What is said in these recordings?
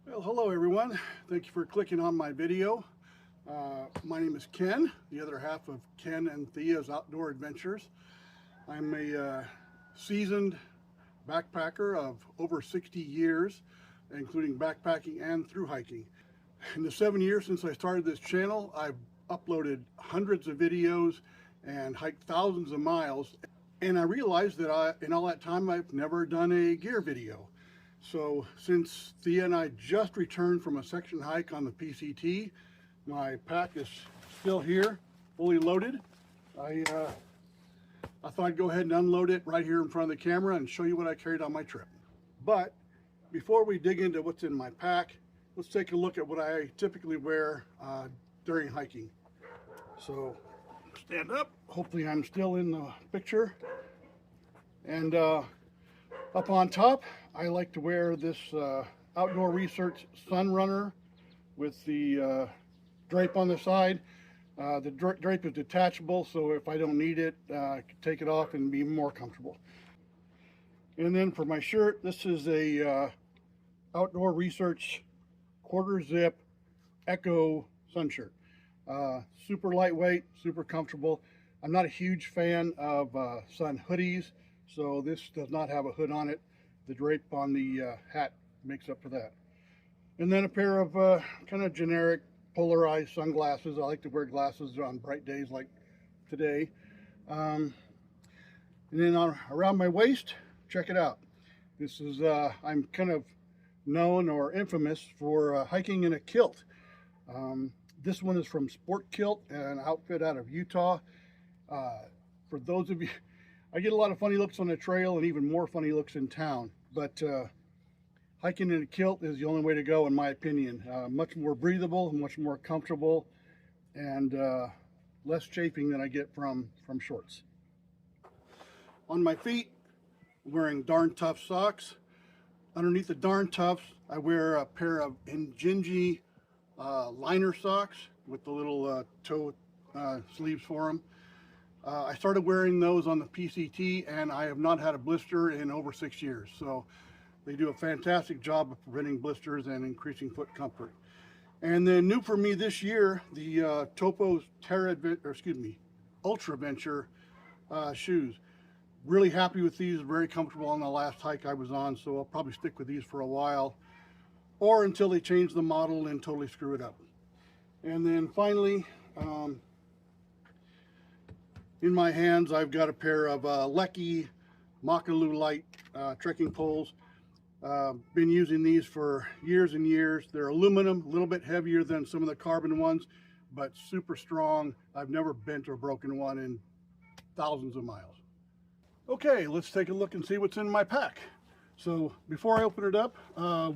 Well, hello everyone. Thank you for clicking on my video. My name is Ken, the other half of Ken and Thea's Outdoor Adventures. I'm a seasoned backpacker of over 60 years, including backpacking and through hiking. In the 7 years since I started this channel, I've uploaded hundreds of videos and hiked thousands of miles. And I realized that in all that time, I've never done a gear video. So since Thea and I just returned from a section hike on the PCT, my pack is still here, fully loaded. I thought I'd go ahead and unload it right here in front of the camera and show you what I carried on my trip. But before we dig into what's in my pack, let's take a look at what I typically wear during hiking. So stand up, hopefully I'm still in the picture. And up on top, I like to wear this Outdoor Research Sun Runner with the drape on the side. The drape is detachable, so if I don't need it, I can take it off and be more comfortable. And then for my shirt, this is a Outdoor Research quarter zip Echo sun shirt. Super lightweight, super comfortable. I'm not a huge fan of sun hoodies, so this does not have a hood on it. The drape on the hat makes up for that. And then a pair of kind of generic polarized sunglasses. I like to wear glasses on bright days like today. And then around my waist, check it out. This is, I'm kind of known or infamous for hiking in a kilt. This one is from Sport Kilt, an outfit out of Utah. For those of you, I get a lot of funny looks on the trail and even more funny looks in town, but hiking in a kilt is the only way to go, in my opinion. Much more breathable, much more comfortable, and less chafing than I get from shorts. On my feet, I'm wearing Darn Tough socks. Underneath the Darn Toughs, I wear a pair of Injinji liner socks with the little toe sleeves for them. I started wearing those on the PCT, and I have not had a blister in over 6 years. So they do a fantastic job of preventing blisters and increasing foot comfort. And then new for me this year, the Topo Ultra Venture shoes. Really happy with these, very comfortable on the last hike I was on, so I'll probably stick with these for a while, or until they change the model and totally screw it up. And then finally, in my hands, I've got a pair of Lecky Makalu Light trekking poles. Been using these for years and years. They're aluminum, a little bit heavier than some of the carbon ones, but super strong. I've never bent or broken one in thousands of miles. Okay, let's take a look and see what's in my pack. So before I open it up,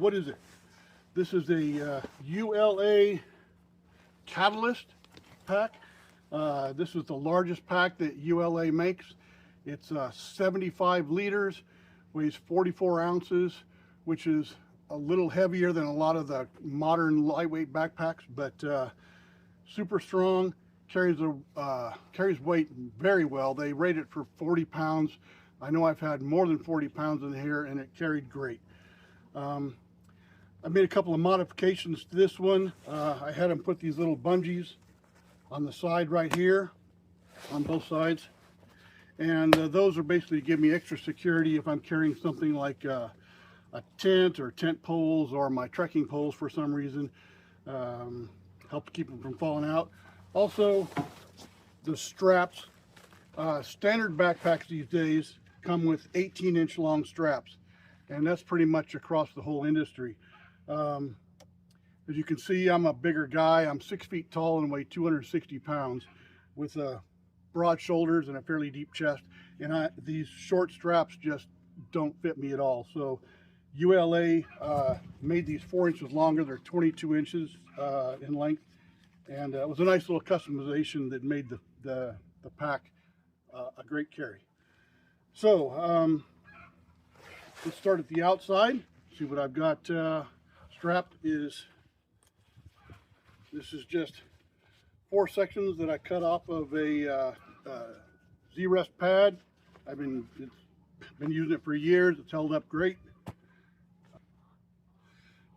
what is it? This is a ULA Catalyst pack. This is the largest pack that ULA makes. It's 75 liters, weighs 44 ounces, which is a little heavier than a lot of the modern lightweight backpacks, but super strong, carries weight very well. They rate it for 40 pounds. I know I've had more than 40 pounds in here, and it carried great. I made a couple of modifications to this one. I had them put these little bungees on the side right here, on both sides. And those are basically to give me extra security if I'm carrying something like a tent or tent poles or my trekking poles for some reason. Help keep them from falling out. Also, the straps. Standard backpacks these days come with 18-inch long straps, and that's pretty much across the whole industry. As you can see, I'm a bigger guy. I'm 6 feet tall and weigh 260 pounds with broad shoulders and a fairly deep chest, and these short straps just don't fit me at all. So ULA made these 4 inches longer. They're 22 inches in length, and it was a nice little customization that made the pack a great carry. So let's start at the outside. See what I've got strapped is, this is just 4 sections that I cut off of a Z-Rest pad. I've been using it for years. It's held up great.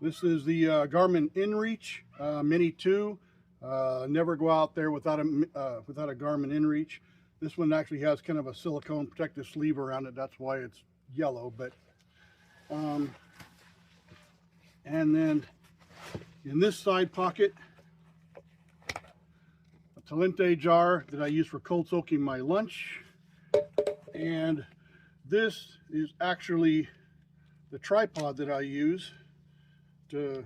This is the Garmin InReach Mini 2. Never go out there without a Garmin InReach. This one actually has kind of a silicone protective sleeve around it. That's why it's yellow. But and then in this side pocket, a Talente jar that I use for cold soaking my lunch. And this is actually the tripod that I use to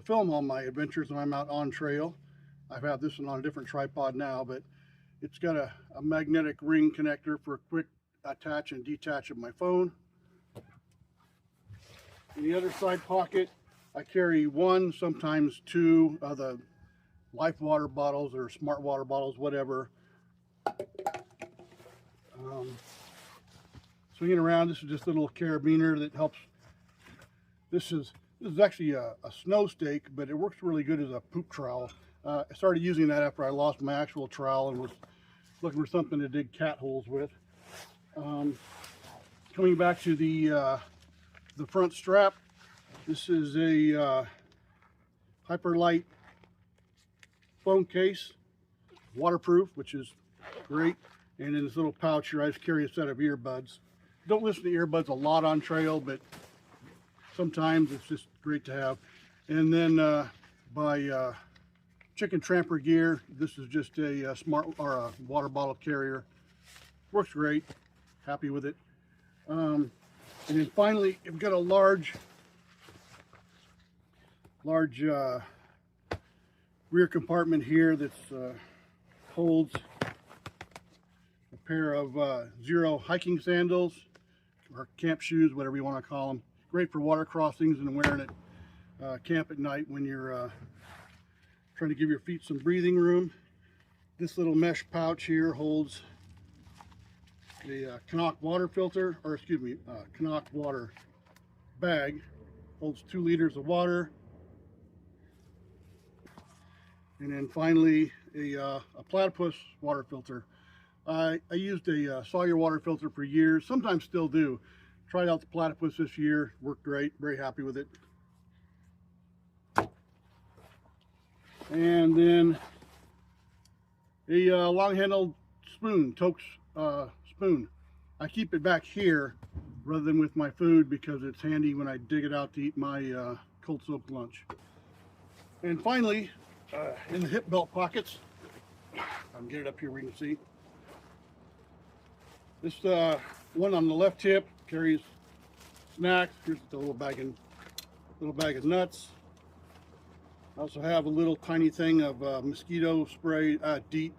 film all my adventures when I'm out on trail. I've had this one on a different tripod now, but it's got a magnetic ring connector for a quick attach and detach of my phone. In the other side pocket, I carry one, sometimes two of the Life water bottles or Smart water bottles, whatever. Swinging around, this is just a little carabiner that helps. This is actually a snow stake, but it works really good as a poop trowel. I started using that after I lost my actual trowel and was looking for something to dig cat holes with. Coming back to the front strap, this is a Hyperlight phone case, waterproof, which is great. And in this little pouch here, I just carry a set of earbuds. Don't listen to earbuds a lot on trail, but sometimes it's just great to have. And then by Chicken Tramper Gear, this is just a smart or a water bottle carrier. Works great. Happy with it. And then finally, I've got a large rear compartment here that holds a pair of Zero hiking sandals or camp shoes, whatever you want to call them. Great for water crossings and wearing it camp at night when you're trying to give your feet some breathing room. This little mesh pouch here holds the Canuck water filter, or excuse me, Canuck water bag. Holds 2 liters of water. And then finally, a platypus water filter. I used a Sawyer water filter for years, sometimes still do. Tried out the platypus this year, worked great, very happy with it. And then a long-handled spoon, Toke's spoon. I keep it back here rather than with my food because it's handy when I dig it out to eat my cold soaked lunch. And finally, in the hip belt pockets, I'll get it up here where you can see. This one on the left hip carries snacks. Here's the little bag of nuts. I also have a little tiny thing of mosquito spray, DEET.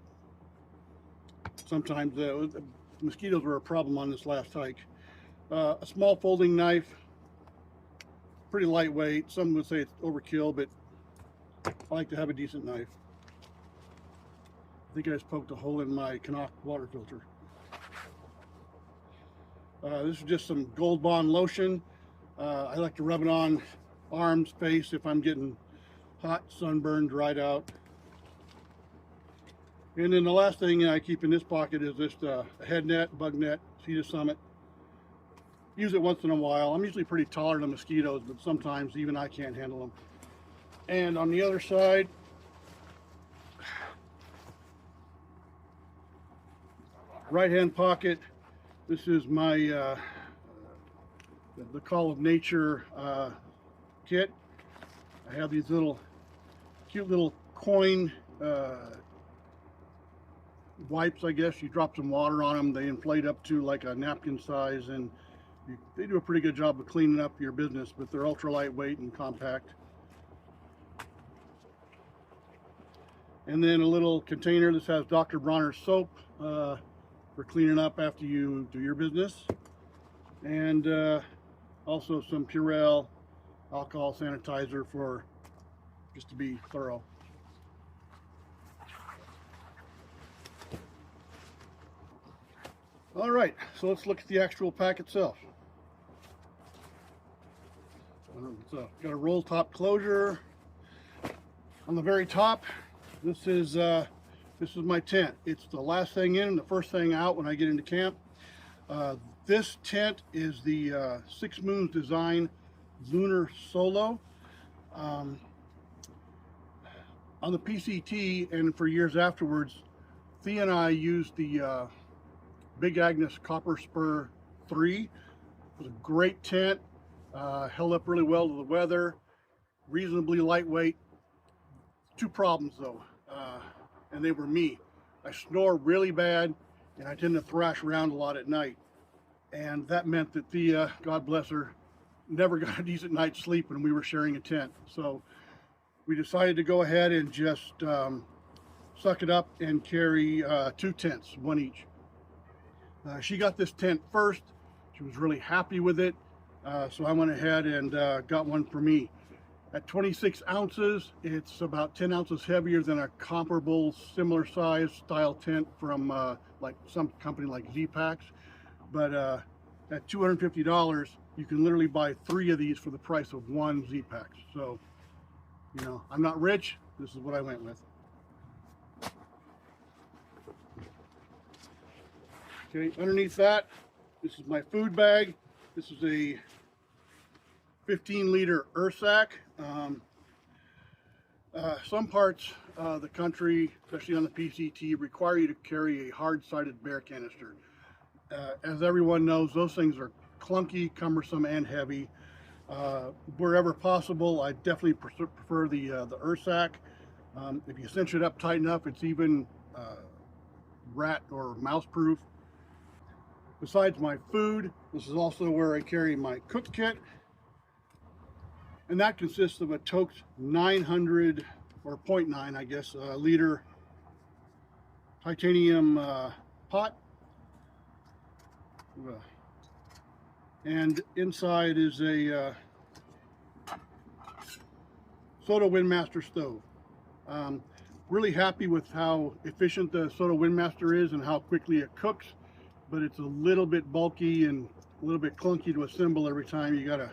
Sometimes mosquitoes were a problem on this last hike. A small folding knife, pretty lightweight. Some would say it's overkill, but I like to have a decent knife. I think I just poked a hole in my Canuck water filter. This is just some Gold Bond lotion. I like to rub it on arms, face if I'm getting hot, sunburned, dried out. And then the last thing I keep in this pocket is just a head net, bug net, Cedar Summit. Use it once in a while. I'm usually pretty tolerant of mosquitoes, but sometimes even I can't handle them. And on the other side, right-hand pocket, this is my the Call of Nature kit. I have these cute little coin wipes, I guess. You drop some water on them, they inflate up to like a napkin size, and they do a pretty good job of cleaning up your business, but they're ultra lightweight and compact. And then a little container. This has Dr. Bronner's soap for cleaning up after you do your business. And also some Purell alcohol sanitizer for just to be thorough. All right, so let's look at the actual pack itself. It's got a roll top closure. On the very top, this is my tent. It's the last thing in and the first thing out when I get into camp. This tent is the Six Moons Design Lunar Solo. Um, on the PCT and for years afterwards, Thea and I used the Big Agnes Copper Spur 3. It was a great tent, held up really well to the weather, reasonably lightweight. Two problems though, and they were me. I snore really bad, and I tend to thrash around a lot at night. And that meant that Thea, God bless her, never got a decent night's sleep when we were sharing a tent. So we decided to go ahead and just suck it up and carry 2 tents, one each. She got this tent first. She was really happy with it. So I went ahead and got one for me. At 26 ounces, it's about 10 ounces heavier than a comparable, similar size style tent from like some company like Z-Packs. But at $250, you can literally buy 3 of these for the price of 1 Z-Packs. So, you know, I'm not rich. This is what I went with. Okay, underneath that, this is my food bag. This is a 15-liter earth sack. Some parts of the country, especially on the PCT, require you to carry a hard-sided bear canister. As everyone knows, those things are clunky, cumbersome, and heavy. Wherever possible, I definitely prefer the earth sack. If you cinch it up tight enough, it's even rat or mouse proof. Besides my food, this is also where I carry my cook kit. And that consists of a Totes 900, or 0.9, I guess, liter titanium pot. And inside is a Soto Windmaster stove. Really happy with how efficient the Soto Windmaster is and how quickly it cooks, but it's a little bit bulky and a little bit clunky to assemble every time. You gotta,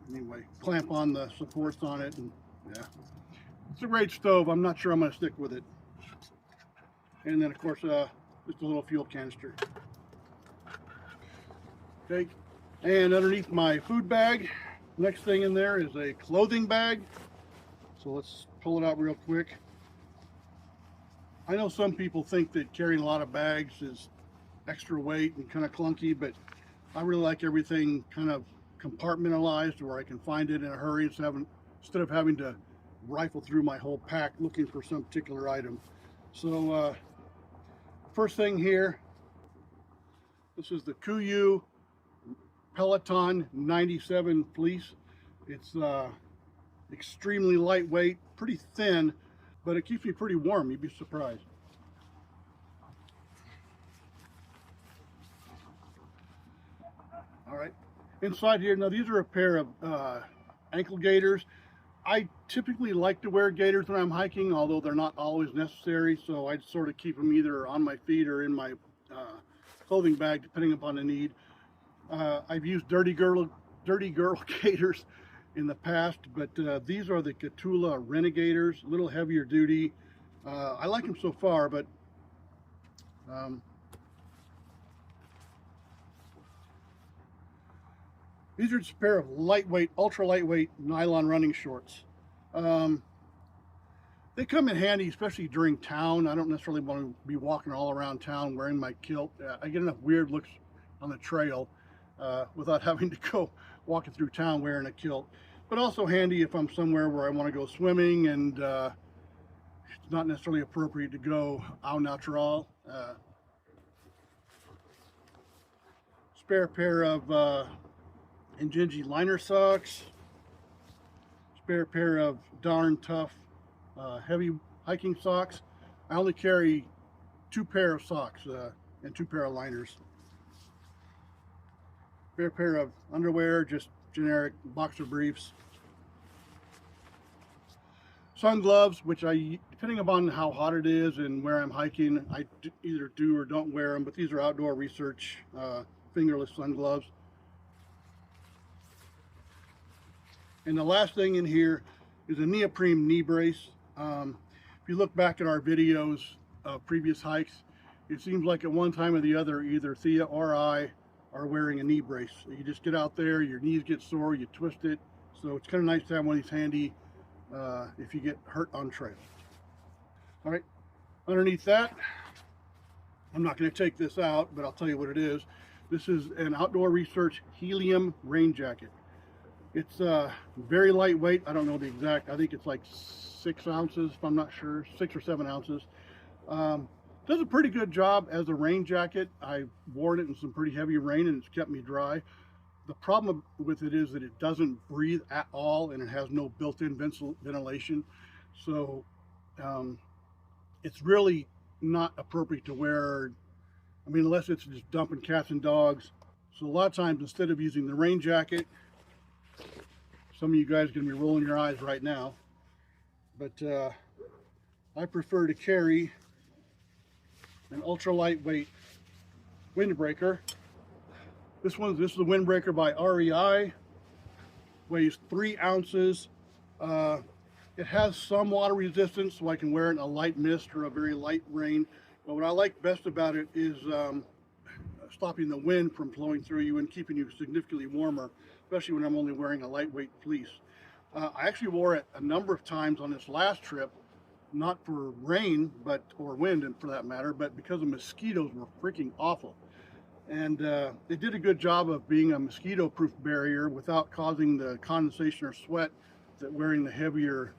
anyway, clamp on the supports on it, and yeah. It's a great stove. I'm not sure I'm gonna stick with it. And then of course, just a little fuel canister. Okay, and underneath my food bag, next thing in there is a clothing bag. So let's pull it out real quick. I know some people think that carrying a lot of bags is extra weight and kind of clunky, but I really like everything kind of compartmentalized where I can find it in a hurry instead of having to rifle through my whole pack looking for some particular item. So first thing here, this is the Kuiu Peloton 97 fleece. It's extremely lightweight, pretty thin, but it keeps me pretty warm. You'd be surprised. All right, inside here, now these are a pair of ankle gaiters. I typically like to wear gaiters when I'm hiking, although they're not always necessary, so I sort of keep them either on my feet or in my clothing bag, depending upon the need. I've used dirty girl gaiters in the past, but these are the Catula Renegators, a little heavier duty. I like them so far, but these are just a pair of lightweight, ultra lightweight nylon running shorts. They come in handy, especially during town. I don't necessarily want to be walking all around town wearing my kilt. I get enough weird looks on the trail without having to go walking through town wearing a kilt. But also handy if I'm somewhere where I want to go swimming and it's not necessarily appropriate to go au natural. Spare pair of Injinji liner socks. Spare pair of darn tough heavy hiking socks. I only carry 2 pair of socks and 2 pair of liners. Spare pair of underwear, just generic boxer briefs. Sun gloves, which I, depending upon how hot it is and where I'm hiking, I either do or don't wear them, but these are outdoor research fingerless sun gloves. And the last thing in here is a neoprene knee brace. If you look back at our videos of previous hikes, it seems like at one time or the other, either Thea or I are wearing a knee brace. You just get out there, your knees get sore, you twist it, So it's kind of nice to have one of these handy if you get hurt on trail. All right, underneath that, I'm not going to take this out, but I'll tell you what it is. This is an Outdoor Research helium rain jacket. It's very lightweight. I don't know the exact, I think it's like 6 ounces, if I'm not sure, 6 or 7 ounces. Does a pretty good job as a rain jacket. I wore it in some pretty heavy rain and it's kept me dry. The problem with it is that it doesn't breathe at all and it has no built-in ventilation. So it's really not appropriate to wear, I mean, unless it's just dumping cats and dogs. So a lot of times, instead of using the rain jacket, some of you guys are going to be rolling your eyes right now, but I prefer to carry an ultra lightweight windbreaker. This is the windbreaker by REI, weighs 3 ounces. It has some water resistance, so I can wear it in a light mist or a very light rain. But what I like best about it is stopping the wind from flowing through you and keeping you significantly warmer, especially when I'm only wearing a lightweight fleece. I actually wore it a number of times on this last trip, not for rain, or wind for that matter, but because the mosquitoes were freaking awful. And they did a good job of being a mosquito-proof barrier without causing the condensation or sweat that wearing the heavier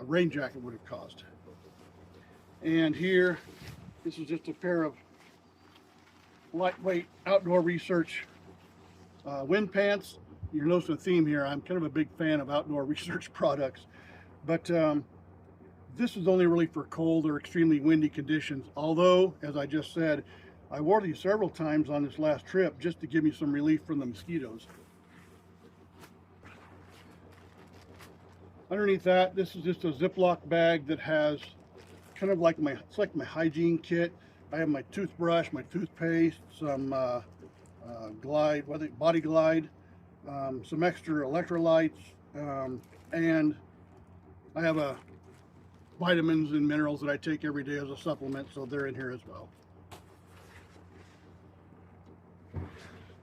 rain jacket would have caused. And here, this is just a pair of lightweight Outdoor Research wind pants. You're noticing a theme here. I'm kind of a big fan of Outdoor Research products, but this is only really for cold or extremely windy conditions. Although, as I just said, I wore these several times on this last trip just to give me some relief from the mosquitoes. Underneath that, this is just a Ziploc bag that has kind of like it's like my hygiene kit. I have my toothbrush, my toothpaste, some Body Glide, some extra electrolytes, and I have vitamins and minerals that I take every day as a supplement, so they're in here as well.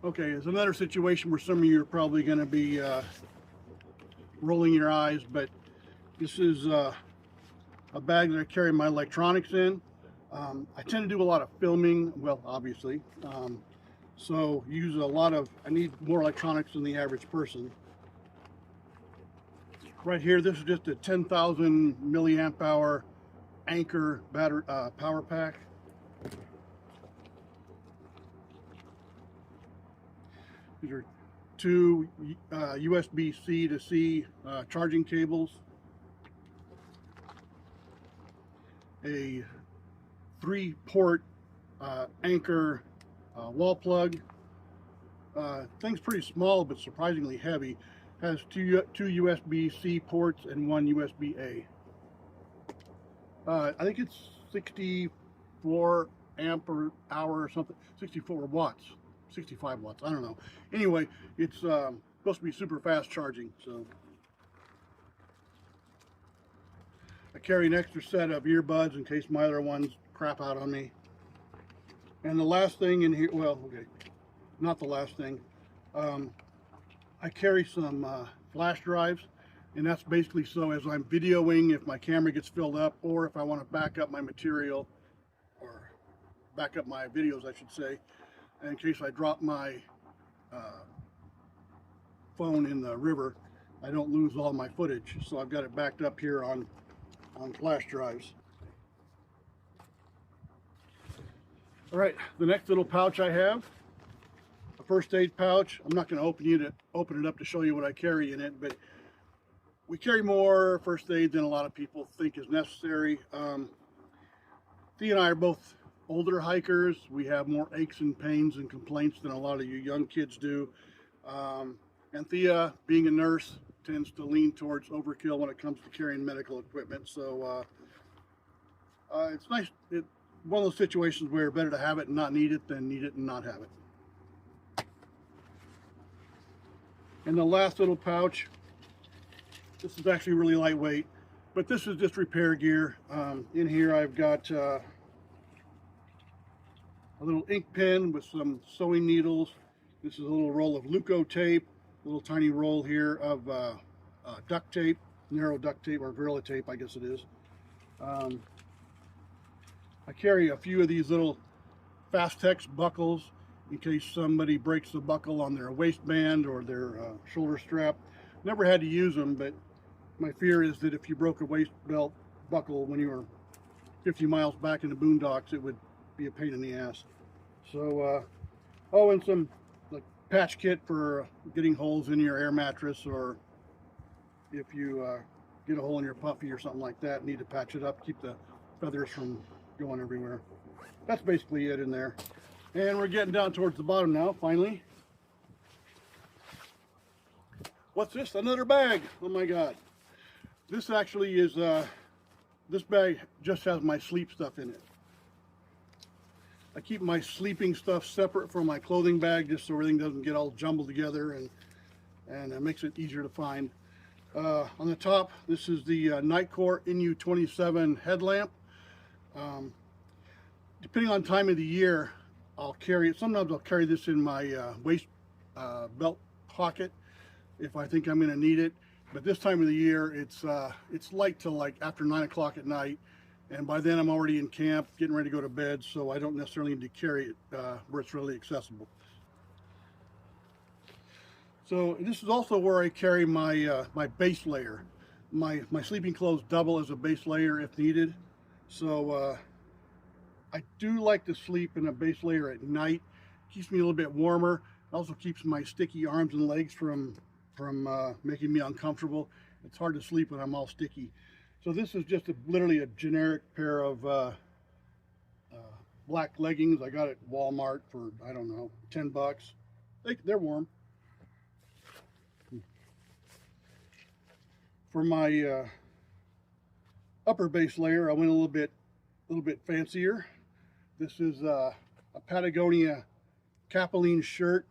Okay, there's another situation where some of you are probably going to be rolling your eyes, but this is a bag that I carry my electronics in. I tend to do a lot of filming, well, obviously, so use I need more electronics than the average person. Right here, this is just a 10,000 milliamp hour Anchor battery power pack. These are 2 USB-C to C charging cables, a 3-port Anchor wall plug. Thing's pretty small but surprisingly heavy. Has two USB-C ports and 1 USB-A. I think it's 64 amp hour or something, 64 watts. 65 watts, I don't know. Anyway, it's supposed to be super fast charging, so. I carry an extra set of earbuds in case my other ones crap out on me. And the last thing in here, well, okay, not the last thing. I carry some flash drives, and that's basically so as I'm videoing, if my camera gets filled up, or if I want to back up my material, or back up my videos, I should say, in case I drop my phone in the river, I don't lose all my footage. So I've got it backed up here on flash drives. All right, the next little pouch I have, a first aid pouch. I'm not going to open it up to show you what I carry in it, but we carry more first aid than a lot of people think is necessary. Thea and I are both older hikers. We have more aches and pains and complaints than a lot of you young kids do. And Thea, being a nurse, tends to lean towards overkill when it comes to carrying medical equipment. So it's nice. One of those situations where better to have it and not need it than need it and not have it. And the last little pouch, this is actually really lightweight, but this is just repair gear. In here I've got a little ink pen with some sewing needles. This is a little roll of Leuco tape, little tiny roll here of duct tape, narrow duct tape or Gorilla Tape, I guess it is. I carry a few of these little Fastex buckles in case somebody breaks the buckle on their waistband or their shoulder strap. Never had to use them, but my fear is that if you broke a waist belt buckle when you were 50 miles back in the boondocks, it would be a pain in the ass. So, oh, and some like patch kit for getting holes in your air mattress, or if you get a hole in your puffy or something like that, need to patch it up, keep the feathers from going everywhere. That's basically it in there. And we're getting down towards the bottom now, finally. What's this? Another bag. Oh my God. This actually is, this bag just has my sleep stuff in it. I keep my sleeping stuff separate from my clothing bag just so everything doesn't get all jumbled together, and it makes it easier to find. On the top, this is the Nightcore NU27 headlamp. Depending on time of the year, I'll carry it. Sometimes I'll carry this in my waist belt pocket if I think I'm going to need it. But this time of the year, it's light till like after 9 o'clock at night, and by then I'm already in camp, getting ready to go to bed, so I don't necessarily need to carry it where it's really accessible. So this is also where I carry my my base layer. My sleeping clothes double as a base layer if needed. So I do like to sleep in a base layer at night. Keeps me a little bit warmer. It also keeps my sticky arms and legs from making me uncomfortable. It's hard to sleep when I'm all sticky. So this is just literally a generic pair of black leggings. I got it at Walmart for, I don't know, 10 bucks. They're warm. For my upper base layer, I went a little bit fancier. This is a Patagonia Capilene shirt.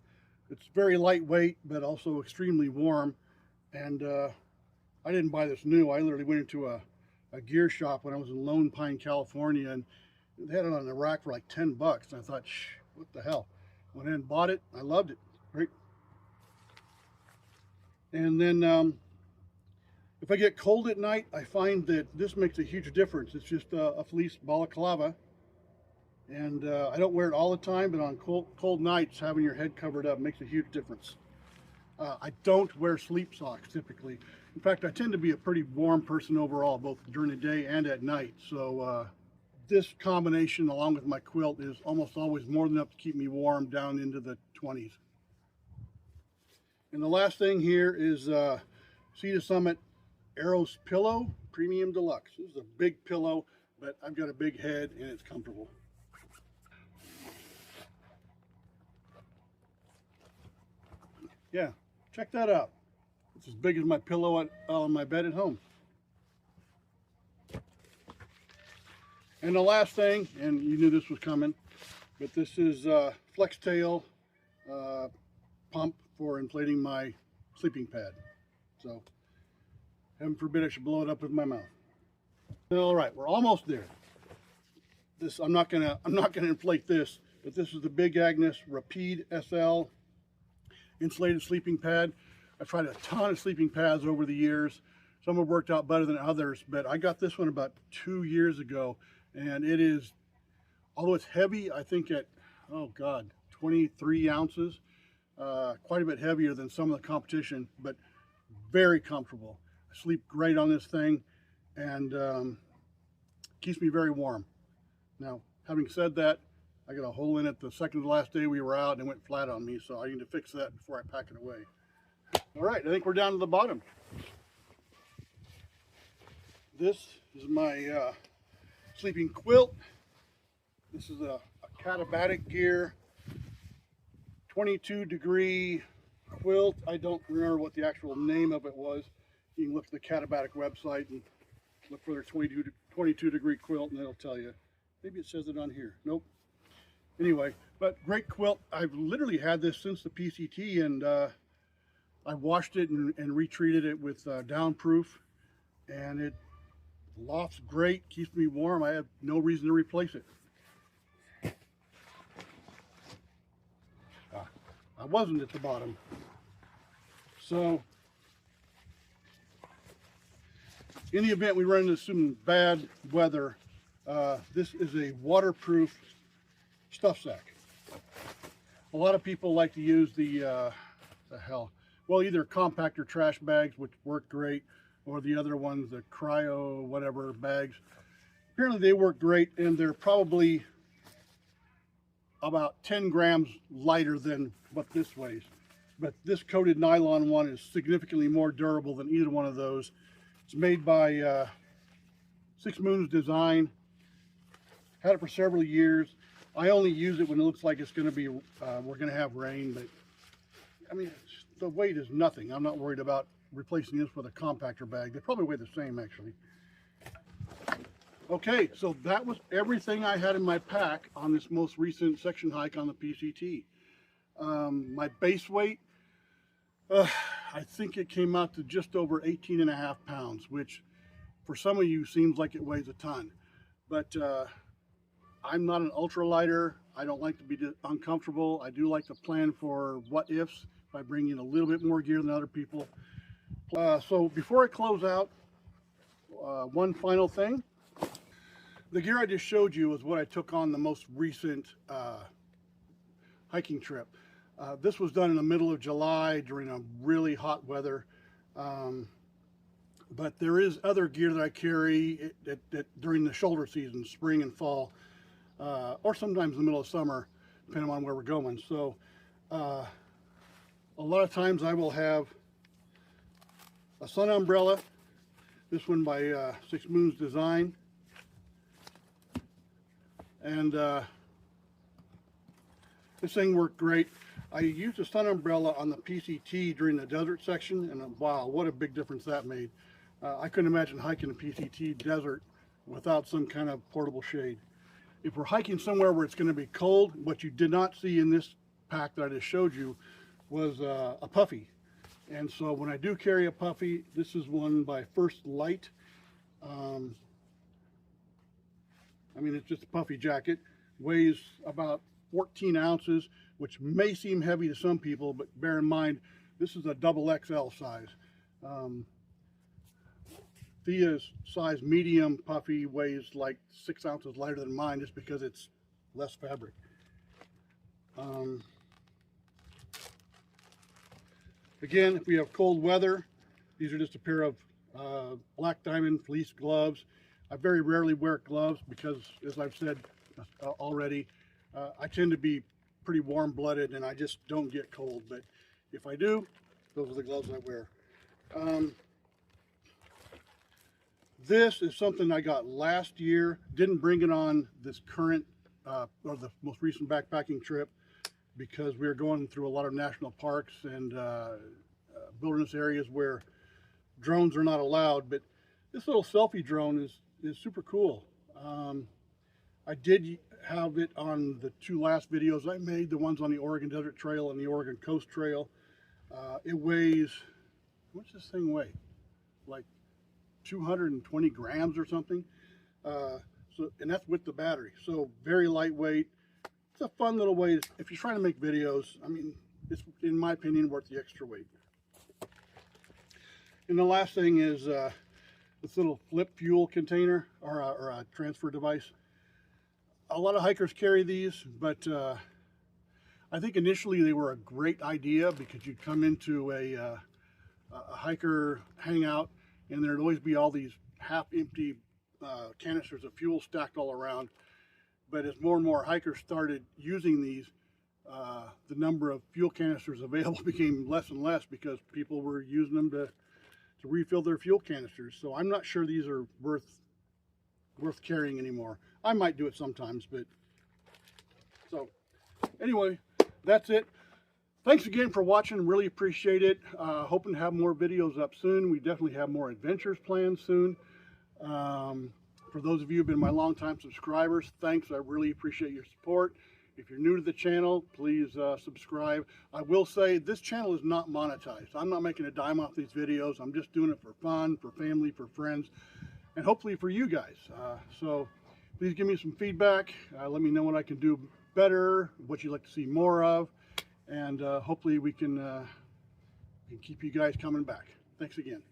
It's very lightweight, but also extremely warm. And I didn't buy this new. I literally went into a gear shop when I was in Lone Pine, California, and they had it on the rack for like 10 bucks. And I thought, shh, what the hell? Went in and bought it. I loved it. Great. And then if I get cold at night, I find that this makes a huge difference. It's just a fleece balaclava. And I don't wear it all the time, but on cold nights, having your head covered up makes a huge difference. I don't wear sleep socks typically. In fact, I tend to be a pretty warm person overall, both during the day and at night. So this combination, along with my quilt, is almost always more than enough to keep me warm down into the 20s. And the last thing here is Sea to Summit Aeros Pillow Premium Deluxe. This is a big pillow, but I've got a big head and it's comfortable. Yeah, check that out. It's as big as my pillow on my bed at home. And the last thing, and you knew this was coming, but this is flex tail pump for inflating my sleeping pad. So, heaven forbid I should blow it up with my mouth. All right, we're almost there. This I'm not gonna inflate this, but this is the Big Agnes Rapide SL insulated sleeping pad. I've tried a ton of sleeping pads over the years. Some have worked out better than others, but I got this one about 2 years ago, and it is, although it's heavy, I think at, oh God, 23 ounces, quite a bit heavier than some of the competition, but very comfortable. I sleep great on this thing, and keeps me very warm. Now, having said that, I got a hole in it the second to last day we were out and it went flat on me, so I need to fix that before I pack it away. All right, I think we're down to the bottom. This is my sleeping quilt. This is a Katabatic Gear 22-degree quilt. I don't remember what the actual name of it was. You can look at the Katabatic website and look for their 22-degree quilt and it'll tell you. Maybe it says it on here. Nope. Anyway, but great quilt. I've literally had this since the PCT, and I washed it and retreated it with downproof, and it lofts great, keeps me warm. I have no reason to replace it. I wasn't at the bottom. So in the event we run into some bad weather, this is a waterproof stuff sack. A lot of people like to use well, either compactor trash bags, which work great, or the other ones, the cryo whatever bags. Apparently they work great, and they're probably about 10 grams lighter than what this weighs. But this coated nylon one is significantly more durable than either one of those. It's made by 6 Moons Design. Had it for several years. I only use it when it looks like it's going to be, we're going to have rain, but I mean, the weight is nothing. I'm not worried about replacing this with a compactor bag. They probably weigh the same, actually. Okay, so that was everything I had in my pack on this most recent section hike on the PCT. My base weight, I think it came out to just over 18.5 pounds, which for some of you seems like it weighs a ton. But I'm not an ultralighter. I don't like to be uncomfortable. I do like to plan for what ifs by bringing a little bit more gear than other people. So before I close out, one final thing. The gear I just showed you is what I took on the most recent hiking trip. This was done in the middle of July during a really hot weather. But there is other gear that I carry during the shoulder season, spring and fall, or sometimes in the middle of summer, depending on where we're going. So a lot of times I will have a sun umbrella, this one by 6 Moons Design, and this thing worked great. I used a sun umbrella on the PCT during the desert section, and wow, what a big difference that made. I couldn't imagine hiking the PCT desert without some kind of portable shade. If we're hiking somewhere where it's going to be cold, what you did not see in this pack that I just showed you was a puffy. And so when I do carry a puffy, this is one by First Light. I mean, it's just a puffy jacket, weighs about 14 ounces, which may seem heavy to some people, but bear in mind, this is a double XL size. Thea's size medium puffy weighs like 6 ounces lighter than mine just because it's less fabric. Again, if we have cold weather, these are just a pair of black diamond fleece gloves. I very rarely wear gloves because, as I've said already, I tend to be pretty warm-blooded and I just don't get cold. But if I do, those are the gloves I wear. This is something I got last year. Didn't bring it on this current or the most recent backpacking trip because we were going through a lot of national parks and wilderness areas where drones are not allowed. But this little selfie drone is super cool. I did have it on the 2 last videos I made, the ones on the Oregon Desert Trail and the Oregon Coast Trail. It weighs, what's this thing weigh? Like 220 grams or something. And that's with the battery. So very lightweight. It's a fun little way if you're trying to make videos. I mean, it's, in my opinion, worth the extra weight. And the last thing is this little flip fuel container or a transfer device. A lot of hikers carry these, but I think initially they were a great idea because you'd come into a hiker hangout and there'd always be all these half-empty canisters of fuel stacked all around. But as more and more hikers started using these, the number of fuel canisters available became less and less because people were using them to refill their fuel canisters. So I'm not sure these are worth carrying anymore. I might do it sometimes, but so anyway, that's it. Thanks again for watching. Really appreciate it. Hoping to have more videos up soon. We definitely have more adventures planned soon. For those of you who've been my longtime subscribers, thanks. I really appreciate your support. If you're new to the channel, please subscribe. I will say this channel is not monetized. I'm not making a dime off these videos. I'm just doing it for fun, for family, for friends, and hopefully for you guys. So please give me some feedback. Let me know what I can do better, what you'd like to see more of, and hopefully we can and keep you guys coming back. Thanks again.